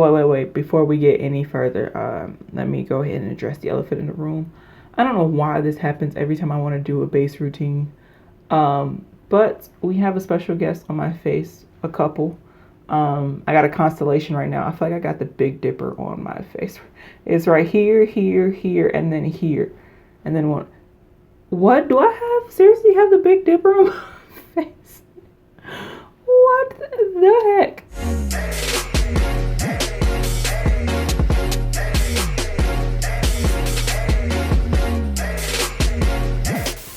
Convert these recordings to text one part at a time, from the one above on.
Wait. Before we get any further, let me go ahead and address the elephant in the room. I don't know why this happens every time I want to do a base routine. But we have a special guest on my face, a couple. I got a constellation right now. I feel like I got the Big Dipper on my face. It's right here, here, and then here. And then one. What do I have? Seriously have the Big Dipper on my face? What the heck?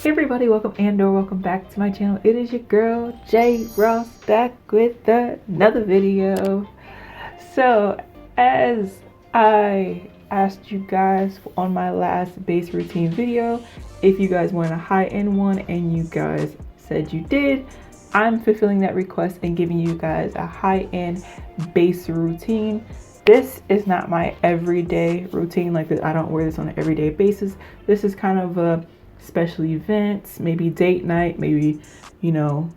Hey everybody, welcome back to my channel. It is your girl J Ross back with another video. So as I asked you guys on my last base routine video if you guys want a high-end one, and you guys said you did, I'm fulfilling that request and giving you guys a high-end base routine. This is not my everyday routine. Like, I don't wear this on an everyday basis. This is kind of a special events, maybe date night, maybe, you know,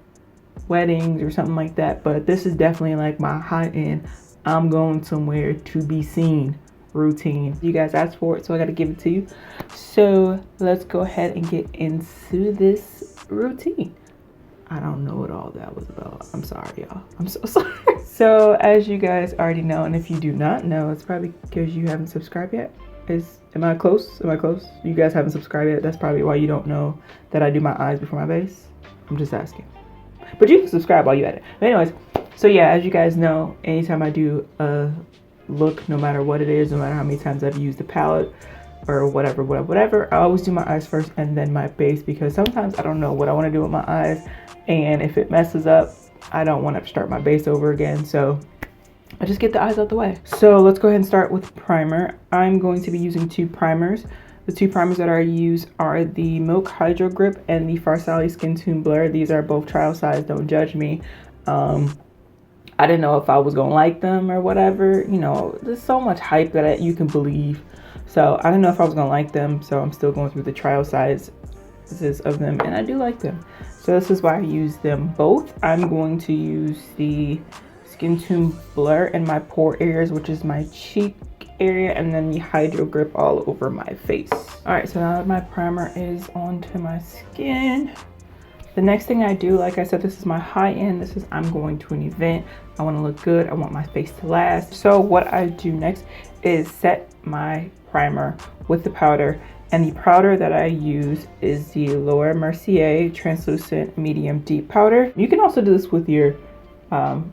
weddings or something like that. But this is definitely like my high-end, I'm going somewhere to be seen routine. You guys asked for it, so I got to give it to you. So let's go ahead and get into this routine. I don't know what all that was about. I'm sorry, y'all. I'm so sorry. So as you guys already know, and if you do not know, it's probably because you haven't subscribed yet. Am I close? You guys haven't subscribed yet. That's probably why you don't know that I do my eyes before my base. I'm just asking. But you can subscribe while you're at it. But anyways, so yeah, as you guys know, anytime I do a look, no matter what it is, no matter how many times I've used the palette or whatever, I always do my eyes first and then my base, because sometimes I don't know what I want to do with my eyes, and if it messes up, I don't want to start my base over again. So I just get the eyes out the way. So let's go ahead and start with primer. I'm going to be using two primers. The two primers that I use are the Milk Hydro Grip and the Farsali Skintune Blur. These are both trial size, don't judge me. I didn't know if I was gonna like them or whatever. You know, there's so much hype that you can believe. So I didn't know if I was gonna like them, so I'm still going through the trial sizes of them, and I do like them. So this is why I use them both. I'm going to use the Skintune Blur in my pore areas, which is my cheek area, and then the Hydro Grip all over my face. All right, so now that my primer is onto my skin, the next thing I do, like I said, this is my high end. This is, I'm going to an event. I want to look good. I want my face to last. So what I do next is set my primer with the powder. And the powder that I use is the Mercier Translucent Medium Deep Powder. You can also do this with your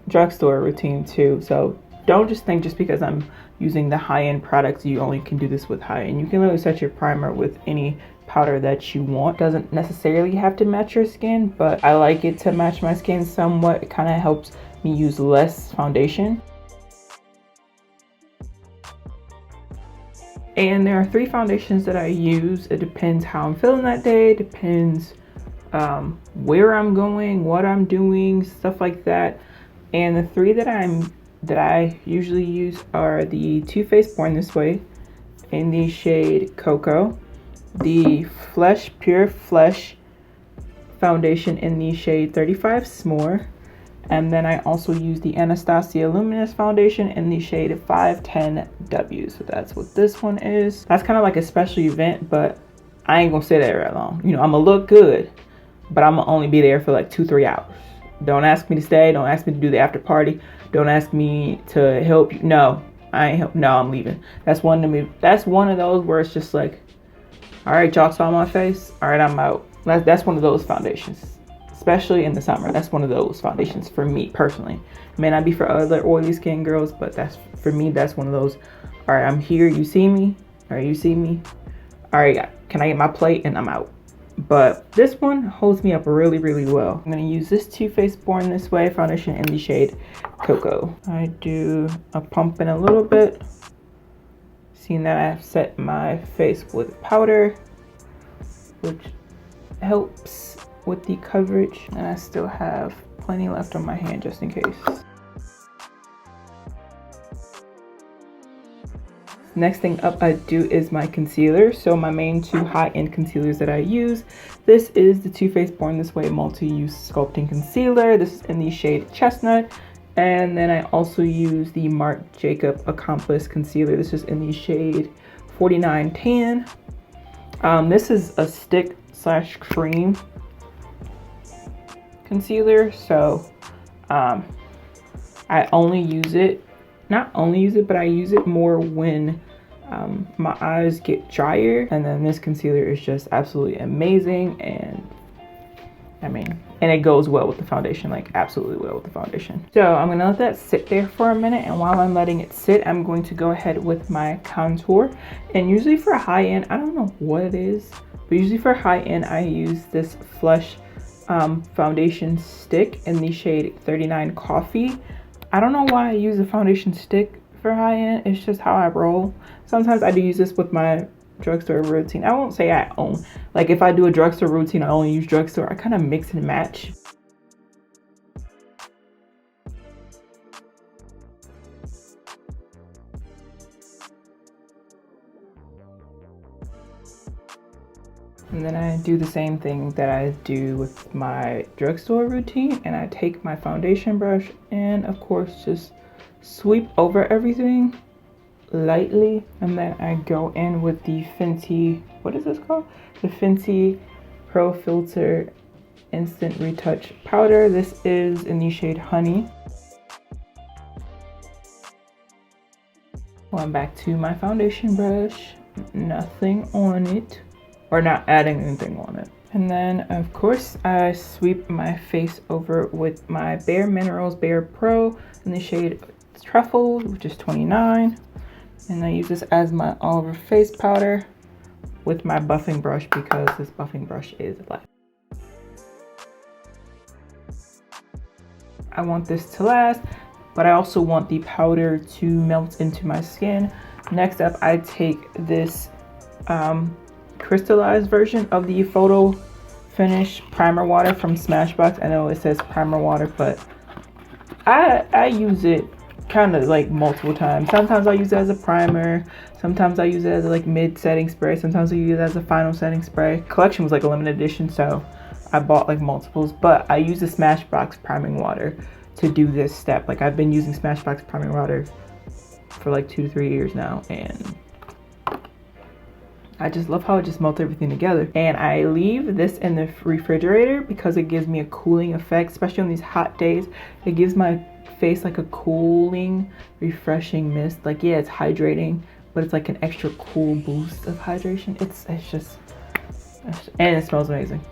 drugstore routine too. So don't just think just because I'm using the high-end products, you only can do this with high-end. You can literally set your primer with any powder that you want. Doesn't necessarily have to match your skin, but I like it to match my skin somewhat. It kind of helps me use less foundation. And there are three foundations that I use. It depends how I'm feeling that day. It depends where I'm going, what I'm doing, stuff like that. And the three that I usually use are the Too Faced Born This Way in the shade Cocoa, the Pure Flesh foundation in the shade 35 S'more, and then I also use the Anastasia Luminous foundation in the shade 510W. So that's what this one is. That's kind of like a special event, but I ain't gonna stay there very long. You know, I'm gonna look good, but I'm gonna only be there for like 2-3 hours. Don't ask me to stay. Don't ask me to do the after party. Don't ask me to help you. No, I ain't help. No, I'm leaving. That's one of those where it's just like, all right, y'all saw my face. All right, I'm out. That's one of those foundations, especially in the summer. That's one of those foundations for me personally. It may not be for other oily skin girls, but that's for me. That's one of those. All right, I'm here. You see me? All right, you see me? All right, can I get my plate? And I'm out. But this one holds me up really, really well. I'm gonna use this Too Faced Born This Way foundation in the shade Cocoa. I do a pump in a little bit. Seeing that I've set my face with powder, which helps with the coverage, and I still have plenty left on my hand just in case. Next thing up I do is my concealer. So my main two high-end concealers that I use, this is the Too Faced Born This Way Multi-Use Sculpting Concealer. This is in the shade Chestnut, And then I also use the Marc Jacob Accomplice Concealer. This is in the shade 49 Tan. This is a stick / cream concealer, so I only use it, not only use it, but I use it more when my eyes get drier. And then this concealer is just absolutely amazing, and I mean, and it goes well with the foundation, like absolutely well with the foundation. So I'm gonna let that sit there for a minute, and while I'm letting it sit, I'm going to go ahead with my contour. And usually for high end, I don't know what it is, but usually for high end, I use this Flush foundation stick in the shade 39 Coffee. I don't know why I use a foundation stick for high end, it's just how I roll. Sometimes I do use this with my drugstore routine. I won't say I own, like if I do a drugstore routine, I only use drugstore. I kind of mix and match. And then I do the same thing that I do with my drugstore routine, and I take my foundation brush and of course just sweep over everything lightly. And then I go in with the Fenty, what is this called? The Fenty Pro Filt'r Instant Retouch Powder. This is in the shade Honey. Going back to my foundation brush, nothing on it, or not adding anything on it. And then of course I sweep my face over with my BareMinerals BarePro in the shade Truffle, which is 29. And I use this as my all over face powder with my buffing brush, because this buffing brush is light. I want this to last, but I also want the powder to melt into my skin. Next up, I take this crystallized version of the Photo Finish Primer Water from Smashbox. I know it says primer water, but I use it kind of like multiple times. Sometimes I use it as a primer, sometimes I use it as a like mid setting spray, sometimes I use it as a final setting spray. Collection was like a limited edition, so I bought like multiples, but I use the Smashbox priming water to do this step. Like I've been using Smashbox priming water for like 2 to 3 years now, and I just love how it just melts everything together. And I leave this in the refrigerator because it gives me a cooling effect, especially on these hot days. It gives my face like a cooling, refreshing mist. Like, yeah, it's hydrating, but it's like an extra cool boost of hydration. It's just, and it smells amazing.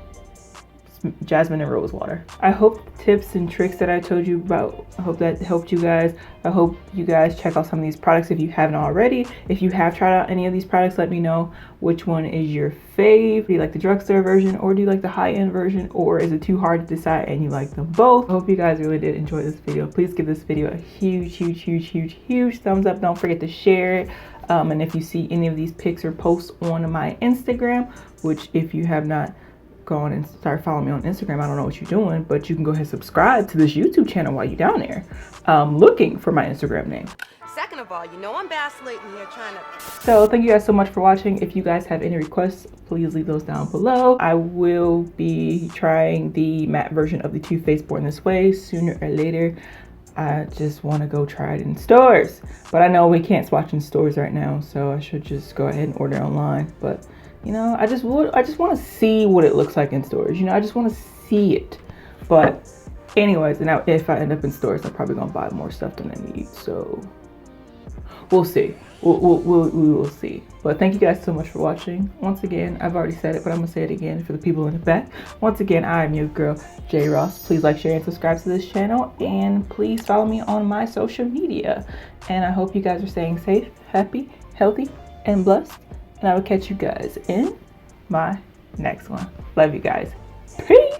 Jasmine and rose water. I hope the tips and tricks that I told you about, I hope that helped you guys. I hope you guys check out some of these products if you haven't already. If you have tried out any of these products, let me know which one is your fave. Do you like the drugstore version, or do you like the high-end version, or is it too hard to decide and you like them both? I hope you guys really did enjoy this video. Please give this video a huge thumbs up. Don't forget to share it. And if you see any of these pics or posts on my Instagram, which if you have not gone and start following me on Instagram, I don't know what you're doing, but you can go ahead and subscribe to this YouTube channel while you're down there looking for my Instagram name. Second of all, you know I'm vacillating here trying to... So thank you guys so much for watching. If you guys have any requests, please leave those down below. I will be trying the matte version of the Too Faced Born This Way sooner or later. I just want to go try it in stores, but I know we can't swatch in stores right now, so I should just go ahead and order online. But you know, I just want to see what it looks like in stores. You know, I just want to see it. But anyways, now if I end up in stores, I'm probably gonna buy more stuff than I need. So we'll see. We will see. But thank you guys so much for watching. Once again, I've already said it, but I'm gonna say it again for the people in the back. Once again, I am your girl, J Ross. Please like, share, and subscribe to this channel, and please follow me on my social media. And I hope you guys are staying safe, happy, healthy, and blessed. And I will catch you guys in my next one. Love you guys. Peace.